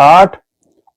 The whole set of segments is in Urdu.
8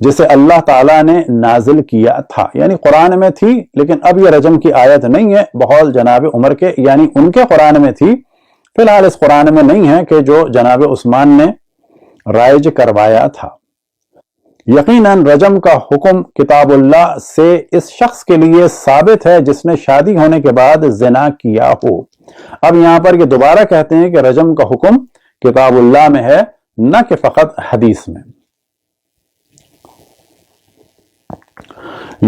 جسے اللہ تعالیٰ نے نازل کیا تھا، یعنی قرآن میں تھی لیکن اب یہ رجم کی آیت نہیں ہے، بقول جناب عمر کے، یعنی ان کے قرآن میں تھی، فی الحال اس قرآن میں نہیں ہے کہ جو جناب عثمان نے رائج کروایا تھا۔ یقیناً رجم کا حکم کتاب اللہ سے اس شخص کے لیے ثابت ہے جس نے شادی ہونے کے بعد زنا کیا ہو۔ اب یہاں پر یہ دوبارہ کہتے ہیں کہ رجم کا حکم کتاب اللہ میں ہے، نہ کہ فقط حدیث میں۔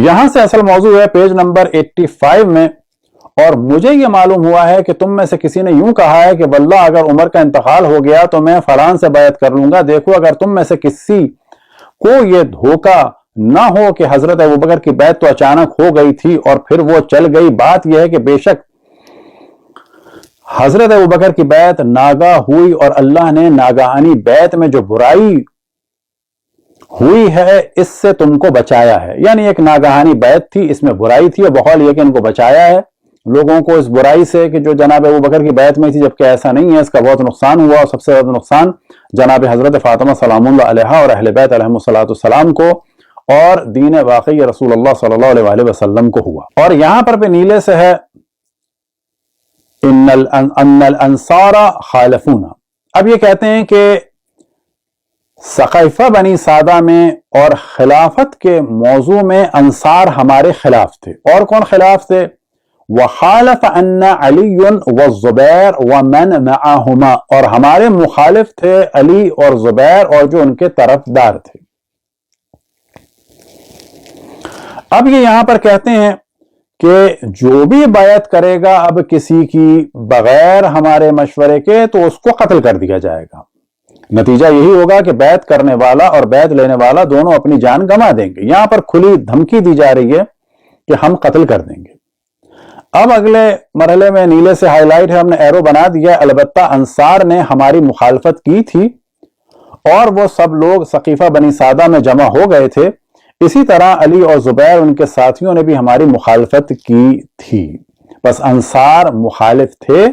یہاں سے اصل موضوع ہے پیج نمبر 85 میں، اور مجھے یہ معلوم ہوا ہے کہ تم میں سے کسی نے یوں کہا ہے کہ واللہ اگر عمر کا انتقال ہو گیا تو میں فلان سے بیعت کر لوں گا۔ دیکھو اگر تم میں سے کسی کو یہ دھوکہ نہ ہو کہ حضرت ابوبکر کی بیعت تو اچانک ہو گئی تھی اور پھر وہ چل گئی، بات یہ ہے کہ بے شک حضرت ابوبکر کی بیعت ناگاہ ہوئی اور اللہ نے ناگہانی بیعت میں جو برائی ہوئی ہے اس سے تم کو بچایا ہے، یعنی ایک ناگہانی بیعت تھی، اس میں برائی تھی، اور بقول یہ کہ ان کو بچایا ہے لوگوں کو اس برائی سے کہ جو جناب ابوبکر کی بیعت میں تھی، جبکہ ایسا نہیں ہے، اس کا بہت نقصان ہوا، اور سب سے زیادہ نقصان جناب حضرت فاطمہ سلام اللہ علیہا اور اہل بیت علیہم السلام کو اور دین واقعی رسول اللہ صلی اللہ علیہ وآلہ وسلم کو ہوا۔ اور یہاں پر بھی نیلے سے ہے ان الانصار خالفونا۔ اب یہ کہتے ہیں کہ ثقیفہ بنی سعدہ میں اور خلافت کے موضوع میں انصار ہمارے خلاف تھے، اور کون خلاف تھے؟ وخالف ان علی والزبیر ومن معہما، اور ہمارے مخالف تھے علی اور زبیر اور جو ان کے طرفدار تھے۔ اب یہ یہاں پر کہتے ہیں کہ جو بھی بیعت کرے گا اب کسی کی بغیر ہمارے مشورے کے تو اس کو قتل کر دیا جائے گا۔ نتیجہ یہی ہوگا کہ بیعت کرنے والا اور بیعت لینے والا دونوں اپنی جان گنوا دیں گے۔ یہاں پر کھلی دھمکی دی جا رہی ہے کہ ہم قتل کر دیں گے۔ اب اگلے مرحلے میں نیلے سے ہائی لائٹ ہے، ہم نے ایرو بنا دیا، البتہ انصار نے ہماری مخالفت کی تھی اور وہ سب لوگ ثقیفہ بنی سعدہ میں جمع ہو گئے تھے، اسی طرح علی اور زبیر ان کے ساتھیوں نے بھی ہماری مخالفت کی تھی، بس انصار مخالف تھے۔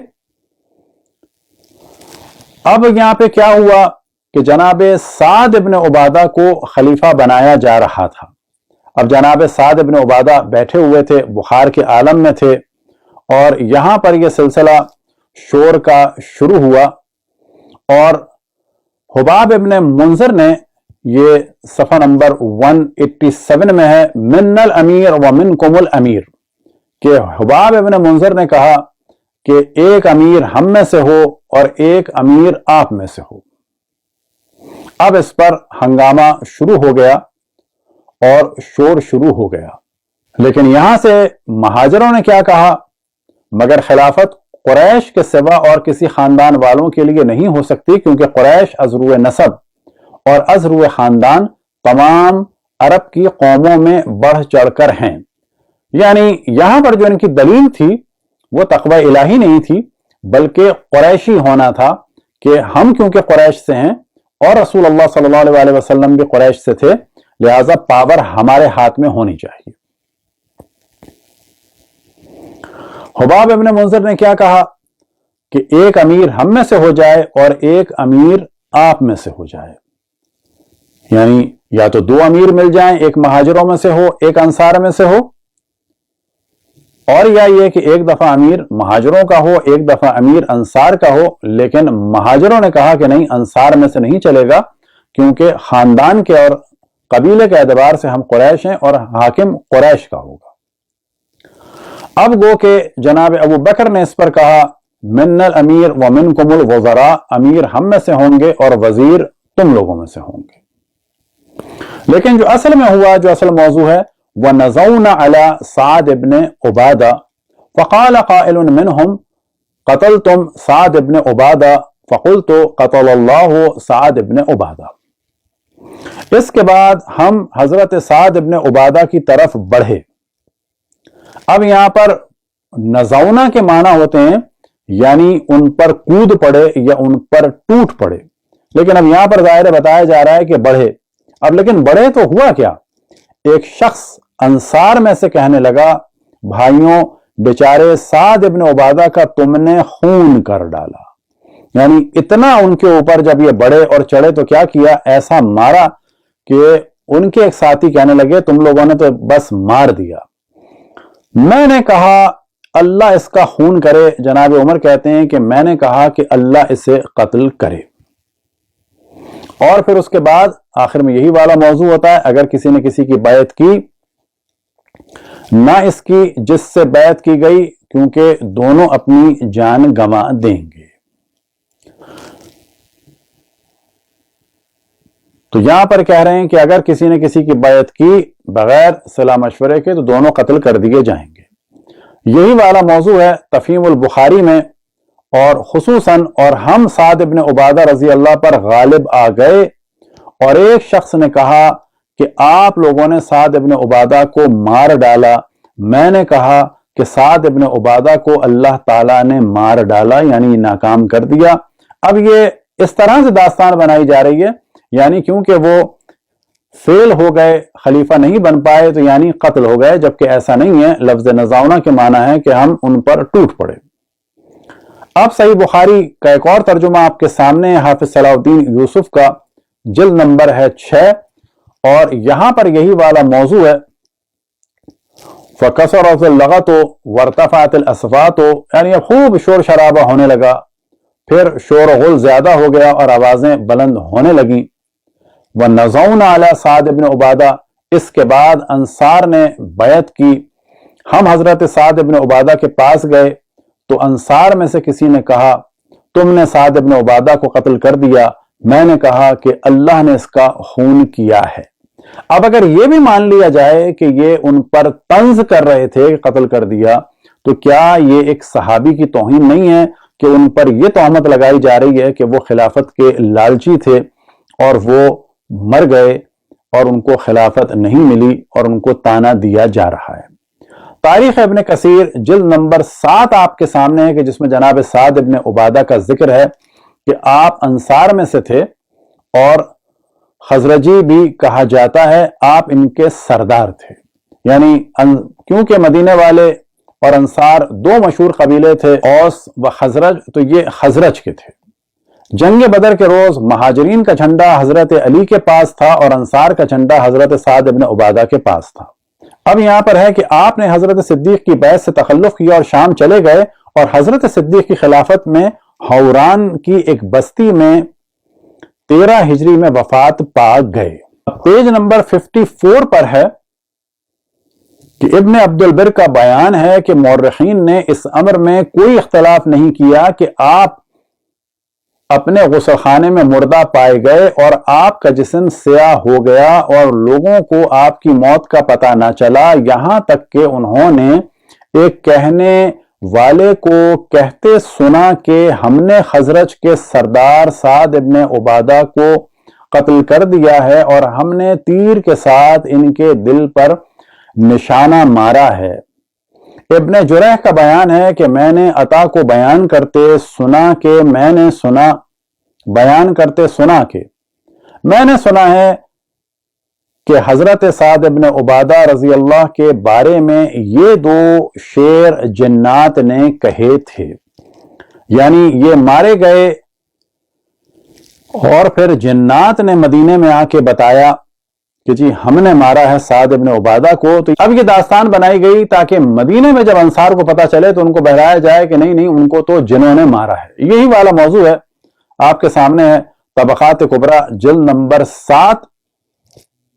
اب یہاں پہ کیا ہوا کہ جناب سعد ابن عبادہ کو خلیفہ بنایا جا رہا تھا۔ اب جناب سعد ابن عبادہ بیٹھے ہوئے تھے، بخار کے عالم میں تھے، اور یہاں پر یہ سلسلہ شور کا شروع ہوا، اور حباب ابن منذر نے، یہ صفحہ نمبر 187 میں ہے، من الامیر ومنکم الامیر، کہ حباب ابن منذر نے کہا کہ ایک امیر ہم میں سے ہو اور ایک امیر آپ میں سے ہو۔ اب اس پر ہنگامہ شروع ہو گیا اور شور شروع ہو گیا، لیکن یہاں سے مہاجروں نے کیا کہا؟ مگر خلافت قریش کے سوا اور کسی خاندان والوں کے لیے نہیں ہو سکتی، کیونکہ قریش از روئے نسب اور از روئے خاندان تمام عرب کی قوموں میں بڑھ چڑھ کر ہیں۔ یعنی یہاں پر جو ان کی دلیل تھی وہ تقوی الہی نہیں تھی بلکہ قریشی ہونا تھا، کہ ہم کیونکہ قریش سے ہیں اور رسول اللہ صلی اللہ علیہ وآلہ وسلم بھی قریش سے تھے، لہذا پاور ہمارے ہاتھ میں ہونی چاہیے۔ حباب ابن منذر نے کیا کہا کہ ایک امیر ہم میں سے ہو جائے اور ایک امیر آپ میں سے ہو جائے، یعنی یا تو دو امیر مل جائیں، ایک مہاجروں میں سے ہو ایک انصار میں سے ہو، اور یا یہ کہ ایک دفعہ امیر مہاجروں کا ہو ایک دفعہ امیر انصار کا ہو۔ لیکن مہاجروں نے کہا کہ نہیں، انصار میں سے نہیں چلے گا، کیونکہ خاندان کے اور قبیلے کے اعتبار سے ہم قریش ہیں اور حاکم قریش کا ہوگا۔ اب گو کہ جناب ابو بکر نے اس پر کہا من الامیر ومنکم الوزراء، امیر ہم میں سے ہوں گے اور وزیر تم لوگوں میں سے ہوں گے۔ لیکن جو اصل میں ہوا، جو اصل موضوع ہے، وَنَزَوْنَ عَلَى سعد ابن عبادہ فقال قائل منهم قتلتم سعد ابن عبادہ فقلت قتل اللہ سعد ابن عبادہ۔ اس کے بعد ہم حضرت سعد ابن عبادہ کی طرف بڑھے۔ اب یہاں پر نزونا کے معنی ہوتے ہیں یعنی ان پر کود پڑے یا ان پر ٹوٹ پڑے، لیکن اب یہاں پر ظاہر بتایا جا رہا ہے کہ بڑھے۔ اب لیکن بڑھے تو ہوا کیا؟ ایک شخص انصار میں سے کہنے لگا بھائیوں بیچارے سعد ابن عبادہ کا تم نے خون کر ڈالا، یعنی اتنا ان کے اوپر جب یہ بڑھے اور چڑھے تو کیا کیا، ایسا مارا کہ ان کے ایک ساتھی کہنے لگے تم لوگوں نے تو بس مار دیا. میں نے کہا اللہ اس کا خون کرے. جناب عمر کہتے ہیں کہ میں نے کہا کہ اللہ اسے قتل کرے. اور پھر اس کے بعد آخر میں یہی والا موضوع ہوتا ہے, اگر کسی نے کسی کی بیعت کی نہ اس کی جس سے بیعت کی گئی, کیونکہ دونوں اپنی جان گنوا دیں گے. تو یہاں پر کہہ رہے ہیں کہ اگر کسی نے کسی کی بیعت کی بغیر صلاح مشورے کے تو دونوں قتل کر دیے جائیں گے. یہی والا موضوع ہے تفہیم البخاری میں, اور خصوصاً اور ہم سعد ابن عبادہ رضی اللہ پر غالب آ گئے اور ایک شخص نے کہا کہ آپ لوگوں نے سعد ابن عبادہ کو مار ڈالا. میں نے کہا کہ سعد ابن عبادہ کو اللہ تعالیٰ نے مار ڈالا, یعنی ناکام کر دیا. اب یہ اس طرح سے داستان بنائی جا رہی ہے, یعنی کیونکہ وہ فیل ہو گئے, خلیفہ نہیں بن پائے, تو یعنی قتل ہو گئے, جبکہ ایسا نہیں ہے. لفظ نزاؤنہ کے معنی ہے کہ ہم ان پر ٹوٹ پڑے. اب صحیح بخاری کا ایک اور ترجمہ آپ کے سامنے ہے, حافظ صلاح الدین یوسف کا, جلد نمبر ہے 6, اور یہاں پر یہی والا موضوع ہے. فَكَسَرَتِ اللَّغَةُ وَارْتَفَعَتِ الْأَصْوَاتُ, یعنی اب خوب شور شرابہ ہونے لگا, پھر شور و غل زیادہ ہو گیا اور آوازیں بلند ہونے لگیں. وَنَزَوْنَ عَلَى سعد ابن عبادہ, اس کے بعد انصار نے بیعت کی. ہم حضرت سعد ابن عبادہ کے پاس گئے تو انصار میں سے کسی نے کہا تم نے سعد ابن عبادہ کو قتل کر دیا. میں نے کہا کہ اللہ نے اس کا خون کیا ہے. اب اگر یہ بھی مان لیا جائے کہ یہ ان پر طنز کر رہے تھے کہ قتل کر دیا, تو کیا یہ ایک صحابی کی توہین نہیں ہے کہ ان پر یہ تہمت لگائی جا رہی ہے کہ وہ خلافت کے لالچی تھے اور وہ مر گئے اور ان کو خلافت نہیں ملی اور ان کو تانا دیا جا رہا ہے. تاریخ ابن کثیر جلد نمبر 7 آپ کے سامنے ہے کہ جس میں جناب سعد ابن عبادہ کا ذکر ہے کہ آپ انصار میں سے تھے اور خزرجی بھی کہا جاتا ہے, آپ ان کے سردار تھے. یعنی کیونکہ مدینے والے اور انصار دو مشہور قبیلے تھے, اوس و خزرج, تو یہ خزرج کے تھے. جنگ بدر کے روز مہاجرین کا جھنڈا حضرت علی کے پاس تھا اور انصار کا جھنڈا حضرت سعد ابن عبادہ کے پاس تھا. اب یہاں پر ہے کہ آپ نے حضرت صدیق کی بیعت سے تخلف کیا اور شام چلے گئے, اور حضرت صدیق کی خلافت میں حوران کی ایک بستی میں 13 ہجری میں وفات پا گئے. پیج نمبر 54 پر ہے کہ ابن عبد البر کا بیان ہے کہ مورخین نے اس امر میں کوئی اختلاف نہیں کیا کہ آپ اپنے غسل خانے میں مردہ پائے گئے اور آپ کا جسم سیاہ ہو گیا اور لوگوں کو آپ کی موت کا پتہ نہ چلا, یہاں تک کہ انہوں نے ایک کہنے والے کو کہتے سنا کہ ہم نے خزرج کے سردار سعد ابن عبادہ کو قتل کر دیا ہے اور ہم نے تیر کے ساتھ ان کے دل پر نشانہ مارا ہے. ابن جریح کا بیان ہے کہ میں نے عطا کو بیان کرتے سنا ہے کہ حضرت سعد ابن عبادہ رضی اللہ کے بارے میں یہ 2 شعر جنات نے کہے تھے, یعنی یہ مارے گئے اور پھر جنات نے مدینے میں آ کے بتایا کہ جی ہم نے مارا ہے سعد ابن عبادہ کو. تو اب یہ داستان بنائی گئی تاکہ مدینے میں جب انصار کو پتا چلے تو ان کو بہلایا جائے کہ نہیں ان کو تو جنوں نے مارا ہے. یہی والا موضوع ہے, آپ کے سامنے ہے طبقات کبریٰ جلد نمبر 7.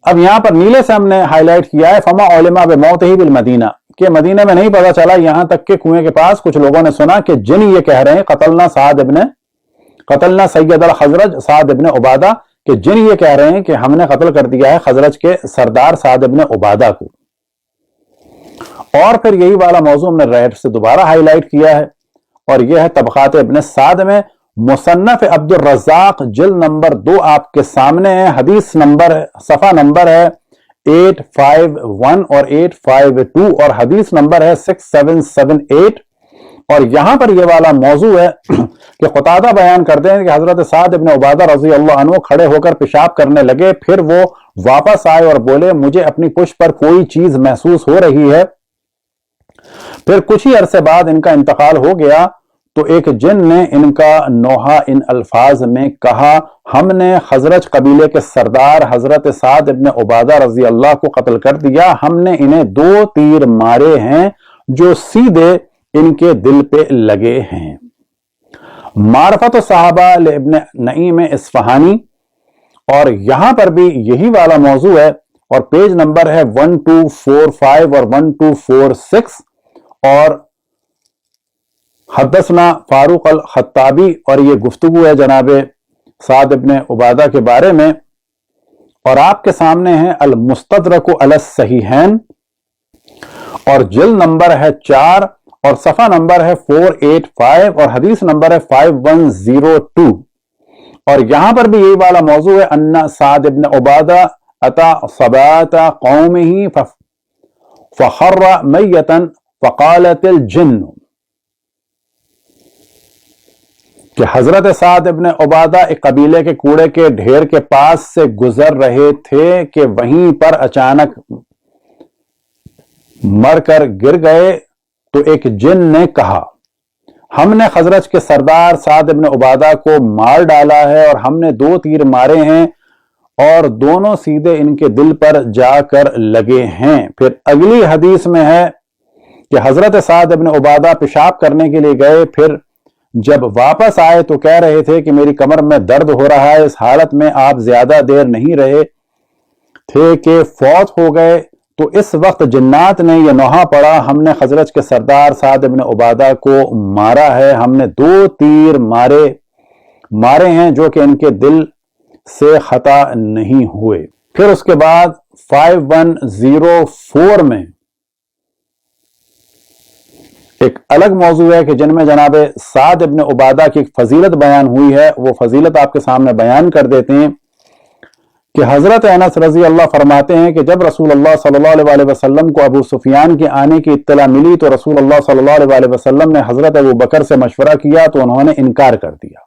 اب یہاں پر نیلے سے ہم نے ہائی لائٹ کیا ہے فما علما بموتہ بالمدینہ, کہ مدینے میں نہیں پتا چلا, یہاں تک کہ کنویں کے پاس کچھ لوگوں نے سنا کہ جن یہ کہہ رہے ہیں قتلنا سید الخزرج سعد ابن عبادہ, کہ جن یہ کہہ رہے ہیں کہ ہم نے قتل کر دیا ہے خزرج کے سردار سعد ابن عبادہ کو. اور پھر یہی والا موضوع ہم نے ریڈ سے دوبارہ ہائی لائٹ کیا ہے, اور یہ ہے طبقات ابن سعد میں. مصنف عبد الرزاق جلد نمبر 2 آپ کے سامنے ہے, حدیث نمبر صفحہ نمبر ہے 851 اور 852 اور حدیث نمبر ہے 6778. اور یہاں پر یہ والا موضوع ہے کہ قتادہ بیان کرتے ہیں کہ حضرت سعد ابن عبادہ رضی اللہ عنہ کھڑے ہو کر پیشاب کرنے لگے, پھر وہ واپس آئے اور بولے مجھے اپنی پشت پر کوئی چیز محسوس ہو رہی ہے. پھر کچھ ہی عرصے بعد ان کا انتقال ہو گیا, تو ایک جن نے ان کا نوحہ ان الفاظ میں کہا، ہم نے خزرج قبیلے کے سردار حضرت سعد ابن عبادہ رضی اللہ کو قتل کر دیا، ہم نے انہیں 2 تیر مارے ہیں جو سیدھے ان کے دل پہ لگے ہیں۔ معرفت الصحابہ لابن نعیم اصفہانی، اور یہاں پر بھی یہی والا موضوع ہے، اور پیج نمبر ہے 1245 اور 1246، اور حدثنا فاروق الخطابی، اور یہ گفتگو ہے جناب سعد ابن عبادہ کے بارے میں، اور آپ کے سامنے ہے المستدرک علی الصحیحین، اور جلد نمبر ہے 4 اور صفحہ نمبر ہے 485 اور حدیث نمبر ہے 5102، اور یہاں پر بھی یہی والا موضوع ہے، ان سعد ابن عبادہ اتا صبات قومہ فخر میتا فقالت الجن، کہ حضرت سعد ابن عبادہ ایک قبیلے کے کوڑے کے ڈھیر کے پاس سے گزر رہے تھے کہ وہیں پر اچانک مر کر گر گئے، تو ایک جن نے کہا، ہم نے خزرج کے سردار سعد ابن عبادہ کو مار ڈالا ہے، اور ہم نے 2 تیر مارے ہیں اور دونوں سیدھے ان کے دل پر جا کر لگے ہیں۔ پھر اگلی حدیث میں ہے کہ حضرت سعد ابن عبادہ پیشاب کرنے کے لیے گئے، پھر جب واپس آئے تو کہہ رہے تھے کہ میری کمر میں درد ہو رہا ہے۔ اس حالت میں آپ زیادہ دیر نہیں رہے تھے کہ فوت ہو گئے، تو اس وقت جنات نے یہ نوحہ پڑا، ہم نے خزرج کے سردار سعد ابن عبادہ کو مارا ہے، ہم نے 2 تیر مارے ہیں جو کہ ان کے دل سے خطا نہیں ہوئے۔ پھر اس کے بعد 5104 میں ایک الگ موضوع ہے کہ جن میں جناب سعد ابن عبادہ کی فضیلت بیان ہوئی ہے، وہ فضیلت آپ کے سامنے بیان کر دیتے ہیں کہ حضرت انس رضی اللہ فرماتے ہیں کہ جب رسول اللہ صلی اللہ علیہ وسلم کو ابو سفیان کے آنے کی اطلاع ملی تو رسول اللہ صلی اللہ علیہ وسلم نے حضرت ابو بکر سے مشورہ کیا تو انہوں نے انکار کر دیا۔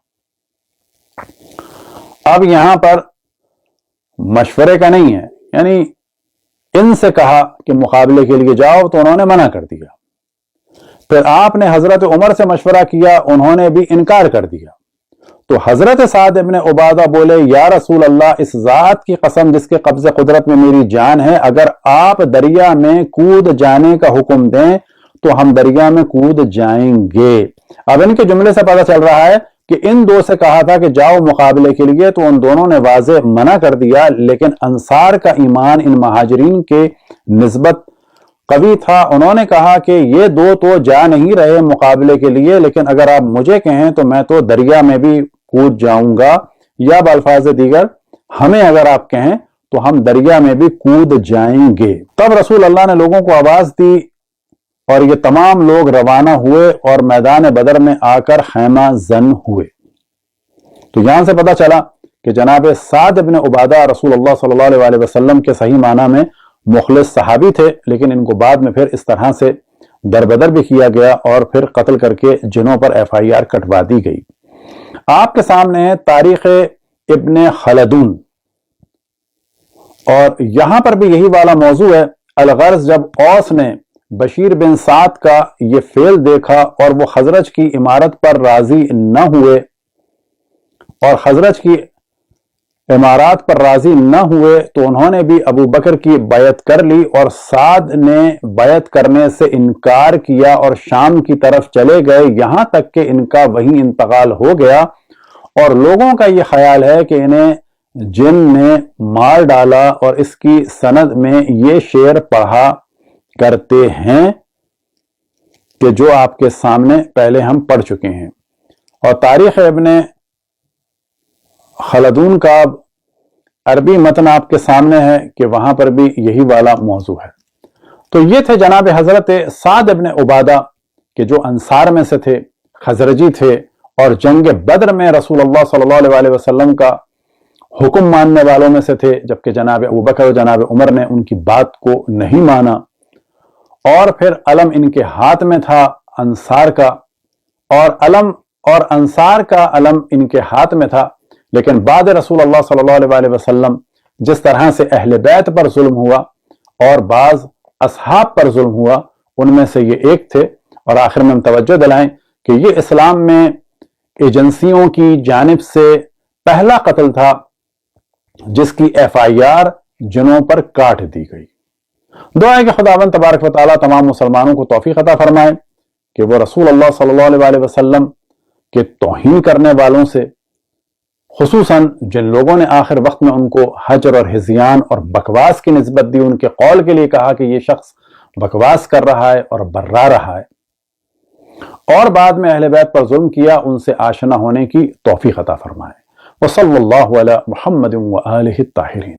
اب یہاں پر مشورے کا نہیں ہے، یعنی ان سے کہا کہ مقابلے کے لیے جاؤ تو انہوں نے منع کر دیا۔ پھر آپ نے حضرت عمر سے مشورہ کیا، انہوں نے بھی انکار کر دیا۔ تو حضرت سعد ابن عبادہ بولے، یا رسول اللہ، اس ذات کی قسم جس کے قبض قدرت میں میری جان ہے، اگر آپ دریا میں کود جانے کا حکم دیں تو ہم دریا میں کود جائیں گے۔ اب ان کے جملے سے پتہ چل رہا ہے کہ ان 2 سے کہا تھا کہ جاؤ مقابلے کے لیے، تو ان دونوں نے واضح منع کر دیا، لیکن انصار کا ایمان ان مہاجرین کے نسبت قوی تھا۔ انہوں نے کہا کہ یہ 2 تو جا نہیں رہے مقابلے کے لیے، لیکن اگر آپ مجھے کہیں تو میں تو دریا میں بھی کود جاؤں گا، یا بالفاظ دیگر ہمیں اگر آپ کہیں تو ہم دریا میں بھی کود جائیں گے۔ تب رسول اللہ نے لوگوں کو آواز دی اور یہ تمام لوگ روانہ ہوئے اور میدان بدر میں آ کر خیمہ زن ہوئے۔ تو یہاں سے پتہ چلا کہ جناب سعد ابن عبادہ رسول اللہ صلی اللہ علیہ وسلم کے صحیح معنی میں مخلص صحابی تھے، لیکن ان کو بعد میں پھر اس طرح سے دربدر بھی کیا گیا اور پھر قتل کر کے جنوں پر FIR کٹوا دی گئی۔ آپ کے سامنے ہے تاریخ ابن خلدون، اور یہاں پر بھی یہی والا موضوع ہے۔ الغرض جب اوس نے بشیر بن سعد کا یہ فعل دیکھا اور وہ خزرج کی امارت پر راضی نہ ہوئے، اور خزرج کی امارات پر راضی نہ ہوئے، تو انہوں نے بھی ابو بکر کی بیعت کر لی، اور سعد نے بیعت کرنے سے انکار کیا اور شام کی طرف چلے گئے، یہاں تک کہ ان کا وہیں انتقال ہو گیا۔ اور لوگوں کا یہ خیال ہے کہ انہیں جن نے مار ڈالا، اور اس کی سند میں یہ شعر پڑھا کرتے ہیں کہ جو آپ کے سامنے پہلے ہم پڑھ چکے ہیں۔ اور تاریخ ابن خلدون کا عربی متن آپ کے سامنے ہے کہ وہاں پر بھی یہی والا موضوع ہے۔ تو یہ تھے جناب حضرت سعد ابن عبادہ کہ جو انصار میں سے تھے، خزرجی تھے، اور جنگ بدر میں رسول اللہ صلی اللہ علیہ وسلم کا حکم ماننے والوں میں سے تھے، جبکہ جناب ابو بکر اور جناب عمر نے ان کی بات کو نہیں مانا، اور پھر علم ان کے ہاتھ میں تھا انصار کا، اور انصار کا علم ان کے ہاتھ میں تھا۔ لیکن بعد رسول اللہ صلی اللہ علیہ وسلم جس طرح سے اہل بیت پر ظلم ہوا اور بعض اصحاب پر ظلم ہوا، ان میں سے یہ ایک تھے۔ اور آخر میں ہم توجہ دلائیں کہ یہ اسلام میں ایجنسیوں کی جانب سے پہلا قتل تھا جس کی FIR جنوں پر کاٹ دی گئی۔ دعا ہے کہ خداوند تبارک و تعالیٰ تمام مسلمانوں کو توفیق عطا فرمائے کہ وہ رسول اللہ صلی اللہ علیہ وسلم کے توہین کرنے والوں سے، خصوصاً جن لوگوں نے آخر وقت میں ان کو حجر اور ہذیان اور بکواس کی نسبت دی، ان کے قول کے لیے کہا کہ یہ شخص بکواس کر رہا ہے اور برا رہا ہے، اور بعد میں اہل بیت پر ظلم کیا، ان سے آشنا ہونے کی توفیق عطا فرمائے۔ وصلی اللہ علی محمد وآلہ الطاہرین۔